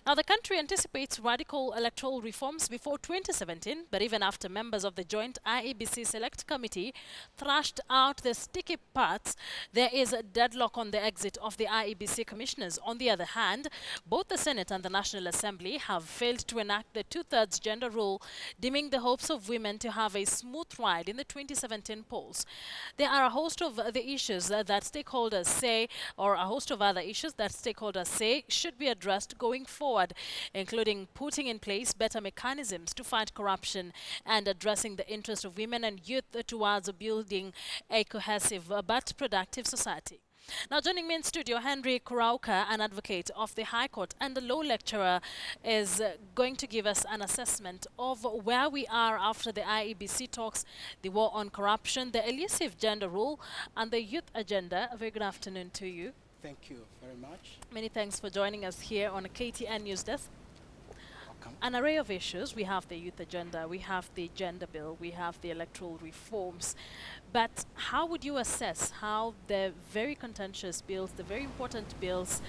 Now, the country anticipates radical electoral reforms before 2017, but even after members of the joint IEBC Select Committee thrashed out the sticky parts, there is a deadlock on the exit of the IEBC commissioners. On the other hand, both the Senate and the National Assembly have failed to enact the two-thirds gender rule, dimming the hopes of women to have a smooth ride in the 2017 polls. There are a host of the issues that stakeholders say, or a host of other issues that stakeholders say should be addressed going forward, including putting in place better mechanisms to fight corruption and addressing the interest of women and youth towards building a cohesive but productive society. Now, joining me in studio, Henry Kurauka, an advocate of the High Court and a law lecturer, is going to give us an assessment of where we are after the IEBC talks, the war on corruption, the elusive gender rule, and the youth agenda. A very good afternoon to you. Thank you very much. Many thanks for joining us here on KTN Newsdesk. Welcome. An array of issues. We have the youth agenda, we have the gender bill, we have the electoral reforms. But how would you assess how the very contentious bills, the very important bills,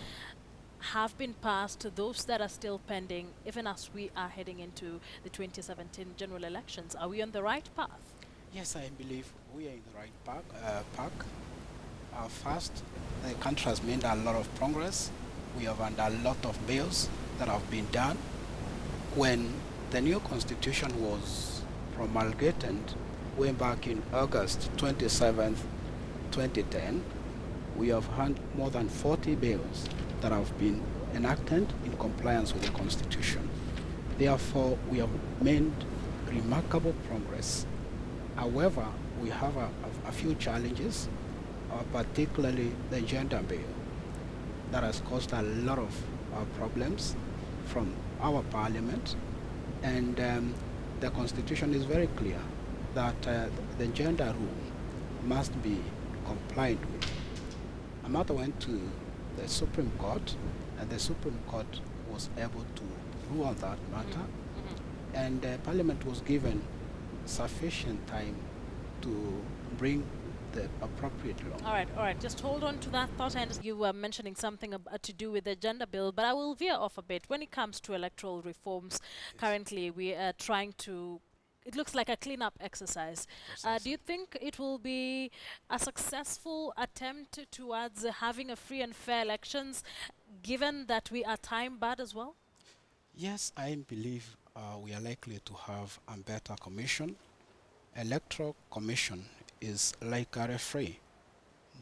have been passed to those that are still pending, even as we are heading into the 2017 general elections? Are we on the right path? Yes, I believe we are in the right path. First, the country has made a lot of progress. We have had a lot of bills that have been done. When the new constitution was promulgated way back in August 27th, 2010, we have had more than 40 bills that have been enacted in compliance with the constitution. Therefore, we have made remarkable progress. However, we have a few challenges, particularly the gender bill that has caused a lot of problems from our parliament, and the constitution is very clear that the gender rule must be complied with. A matter went to the Supreme Court, and the Supreme Court was able to rule on that matter, and Parliament was given sufficient time to bring the appropriate law. All right. Just hold on to that thought. And you were mentioning something to do with the gender bill, but I will veer off a bit. When it comes to electoral reforms, currently we are trying to. It looks like a cleanup exercise. Do you think it will be a successful attempt towards having a free and fair elections, given that we are time barred as well? Yes, I believe we are likely to have a better commission. Electoral commission is like a referee.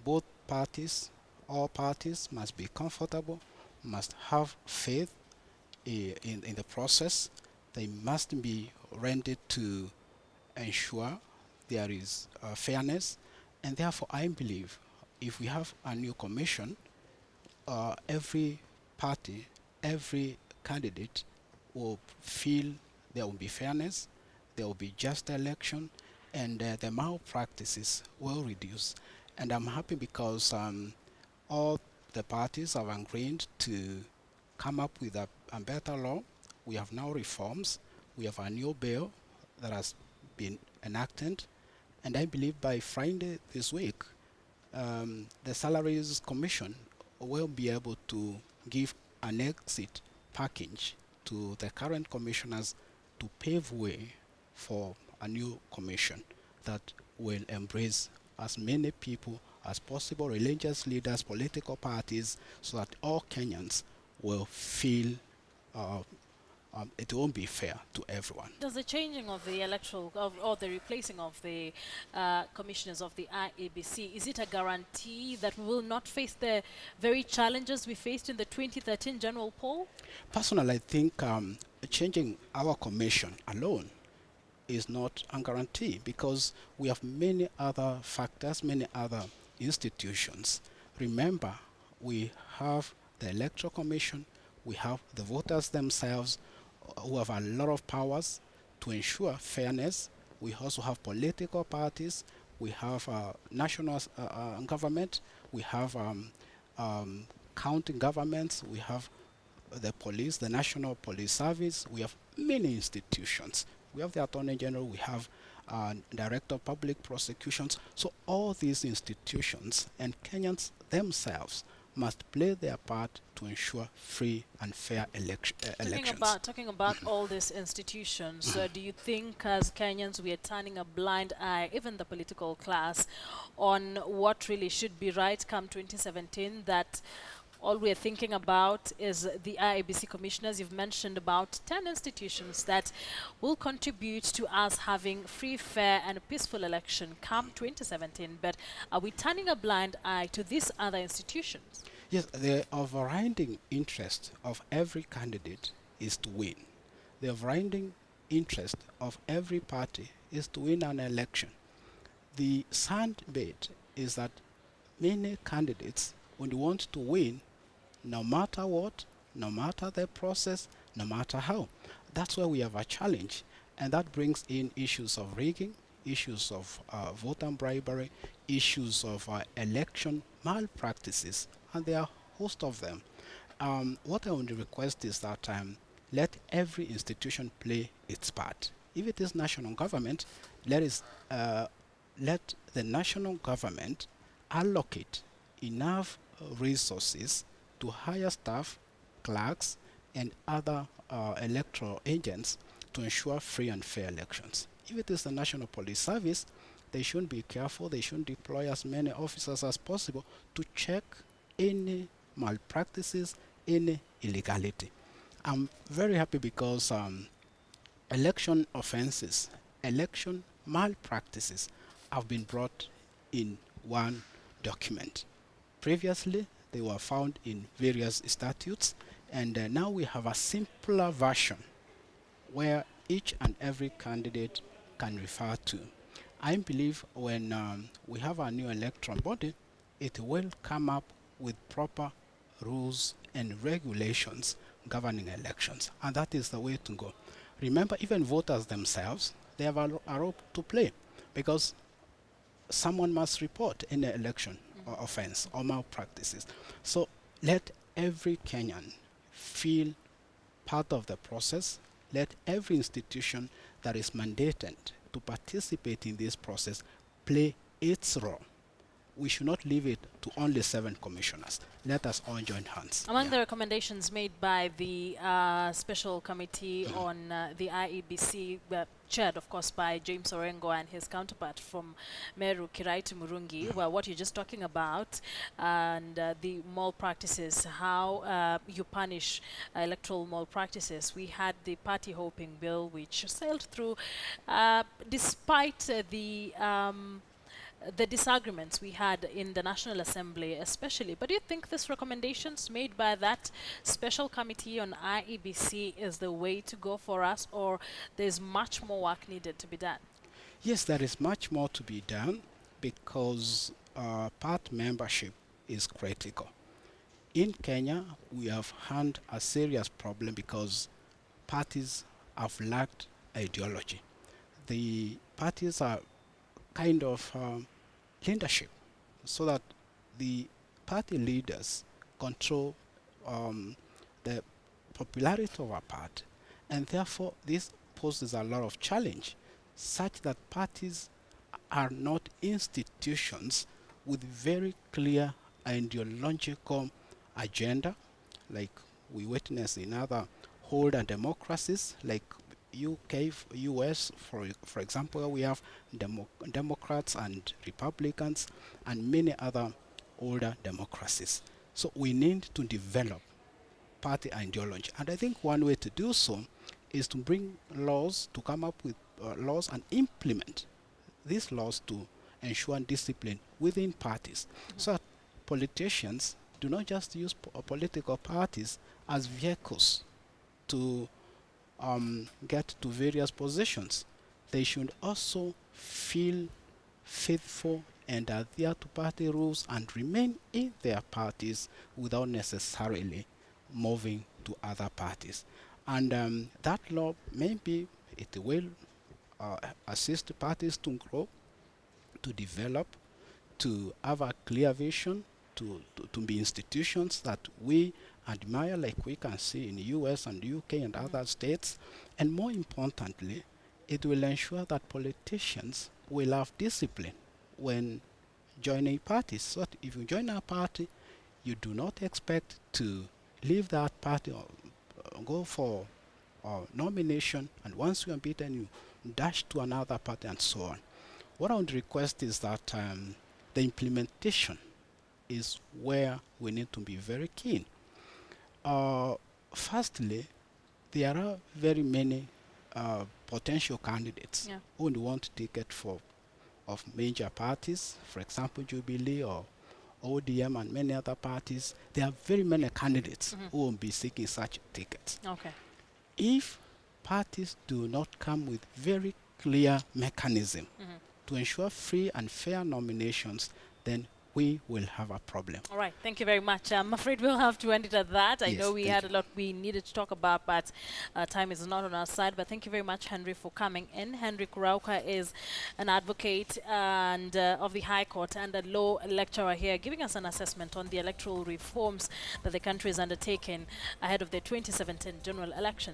Both parties, all parties must be comfortable, must have faith in the process. They must be ready to ensure there is fairness, and therefore I believe if we have a new commission, every party, every candidate will feel there will be fairness, there will be just election, and the malpractices will reduce. And I'm happy because all the parties have agreed to come up with a better law. We have now reforms. We have a new bill that has been enacted, and I believe by Friday this week, the Salaries Commission will be able to give an exit package to the current commissioners to pave way for a new commission that will embrace as many people as possible, religious leaders, political parties, so that all Kenyans will feel it won't be fair to everyone. Does the changing of the electoral or the replacing of the commissioners of the IEBC, is it a guarantee that we will not face the very challenges we faced in the 2013 general poll? Personally, I think changing our commission alone is not a guarantee, because we have many other factors, many other institutions. Remember, we have the Electoral Commission, we have the voters themselves who have a lot of powers to ensure fairness. We also have political parties, we have national government, we have county governments, we have the police, the National Police Service, we have many institutions. We have the Attorney General, we have Director of Public Prosecutions. So all these institutions and Kenyans themselves must play their part to ensure free and fair Talking elections. about all these institutions, do you think as Kenyans we are turning a blind eye, even the political class, on what really should be right come 2017? That all we are thinking about is the IEBC commissioners. You've mentioned about 10 institutions that will contribute to us having free, fair, and peaceful election come 2017. But are we turning a blind eye to these other institutions? Yes, the overriding interest of every candidate is to win. The overriding interest of every party is to win an election. The sad bit is that many candidates, when they want to win, no matter what, no matter the process, no matter how, that's where we have a challenge. And that brings in issues of rigging, issues of voter bribery, issues of election malpractices, and there are a host of them. What I want to request is that let every institution play its part. If it is national government, let, is, let the national government allocate enough resources to hire staff, clerks, and other electoral agents to ensure free and fair elections. If it is the National Police Service, they should be careful, they should deploy as many officers as possible to check any malpractices, any illegality. I'm very happy because election offenses, election malpractices have been brought in one document. Previously, they were found in various statutes, and now we have a simpler version where each and every candidate can refer to. I believe when we have a new electoral body, it will come up with proper rules and regulations governing elections, and that is the way to go. Remember, even voters themselves, they have a role to play because someone must report any election or offense or malpractices. So let every Kenyan feel part of the process. Let every institution that is mandated to participate in this process play its role. We should not leave it to only 7 commissioners. Let us all join hands. Among the recommendations made by the special committee on the IEBC, chaired of course by James Orengo and his counterpart from Meru, Kiraitu Murungi, well, what you're just talking about, and the malpractices, how you punish electoral malpractices. We had the party hopping bill, which sailed through despite the disagreements we had in the National Assembly especially. But do you think these recommendations made by that special committee on IEBC is the way to go for us, or there's much more work needed to be done? Yes, there is much more to be done because part membership is critical. In Kenya, we have had a serious problem because parties have lacked ideology. The parties are kind of leadership so that the party leaders control the popularity of a party, and therefore this poses a lot of challenge such that parties are not institutions with very clear ideological agenda like we witness in other older democracies like UK, US, for example, we have Democrats and Republicans and many other older democracies. So we need to develop party ideology. And I think one way to do so is to bring laws, to come up with laws and implement these laws to ensure discipline within parties. So that politicians do not just use political parties as vehicles to get to various positions. They should also feel faithful and adhere to party rules and remain in their parties without necessarily moving to other parties. And that law, maybe it will assist parties to grow, to develop, to have a clear vision, to be institutions that we admire like we can see in the US and UK and other states. And more importantly, it will ensure that politicians will have discipline when joining parties. So that if you join a party, you do not expect to leave that party or go for nomination, and once you are beaten, you dash to another party and so on. What I would request is that the implementation is where we need to be very keen. Uh, Firstly, there are very many potential candidates Yeah. who would want ticket for of major parties, for example, Jubilee or ODM and many other parties. There are very many candidates who will be seeking such tickets. Okay. If parties do not come with very clear mechanism to ensure free and fair nominations, then we will have a problem. All right, thank you very much. I'm afraid we'll have to end it at that. I Yes, know we thank had you. a lot we needed to talk about, but time is not on our side. But thank you very much, Henry, for coming in. Henry Kurauka is an advocate and of the High Court and a law lecturer here, giving us an assessment on the electoral reforms that the country is undertaking ahead of the 2017 general election.